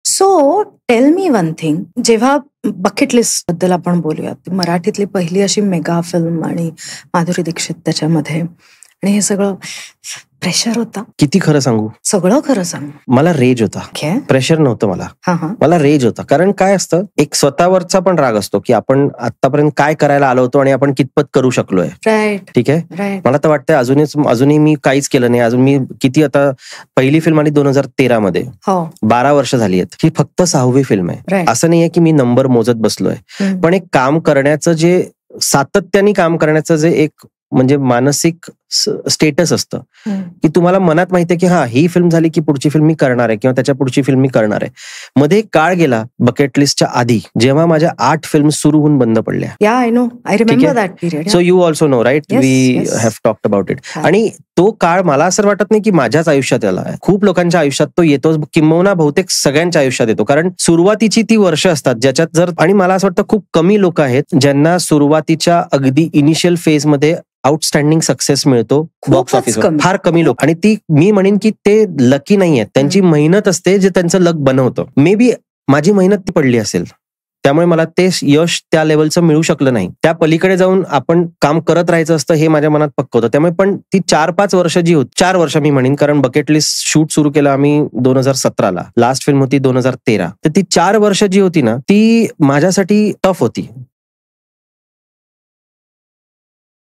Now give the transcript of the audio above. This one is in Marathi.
So tell me one thing, जेव्हा बकेट लिस्ट बद्दल आपण बोलूयात, मराठीतली पहिली अशी मेगा फिल्म आणि माधुरी दीक्षित त्याच्यामध्ये, आणि हे सगळं प्रेशर होता. किती खरं सांगू, सगळं खरं सांग. मला रेज होता, Okay. प्रेशर नव्हतं मला. हा हा मला रेज होता. कारण काय असतं, एक स्वतःवरचा पण राग असतो की आपण आतापर्यंत काय करायला आलो होतो आणि आपण कितपत करू शकलोय. राईट ठीक आहे. राईट. मला तर वाटतं अजूनही मी काहीच केलं नाही. अजून मी किती, आता पहिली फिल्म आली 2013 मध्ये, हो 12 वर्ष झाली आहेत. ही फक्त 6वी फिल्म आहे. राईट. असं नाहीये की मी नंबर मोजत बसलोय. पण एक काम करण्याचं जे सातत्याने काम करण्याचं जे एक म्हणजे मानसिक स्टेटस असतं की तुम्हाला मनात माहितीये की हा ही फिल्म झाली की पुढची फिल्म मी करणार आहे किंवा त्याच्या पुढची फिल्म मी करणार आहे. मध्ये एक काळ गेला बकेट लिस्टच्या आधी जेव्हा माझ्या 8 फिल्म सुरू होऊन बंद पडल्या. Yeah I know, I remember that period. So you also know right, Yes, we yes. Have talked about it. आणि तो काळ मला असं वाटत नाही की माझ्याच आयुष्यात आला आहे, खूप लोकांच्या आयुष्यात तो येतो, किंबहुना बहुतेक सगळ्यांच्या आयुष्यात येतो. कारण सुरुवातीची ती वर्ष असतात ज्याच्यात जर, आणि मला असं वाटतं खूप कमी लोक आहेत ज्यांना सुरुवातीच्या अगदी इनिशियल फेज मध्ये आउटस्टँडिंग सक्सेस मिळतो बॉक्स ऑफिसवर. फार कमी लोक, आणि ती मी म्हणेन की ते लकी नाही आहेत, त्यांची मेहनत असते जे त्यांचं लक बनवतं. मे बी माझी मेहनत ती पडली असेल, त्यामुळे मला ते यश त्या लेवलचं मिळू शकलं नाही. त्या पलीकडे जाऊन आपण काम करत राहायचं असतं हे माझ्या मनात पक्क होतं. त्यामुळे पण ती 4-5 वर्ष जी होती, 4 वर्ष मी म्हणेन, कारण बकेट लिस्ट शूट सुरू केलं आम्ही 2017ला, लास्ट फिल्म होती 2013. तर ती 4 वर्ष जी होती ना, ती माझ्यासाठी टफ होती.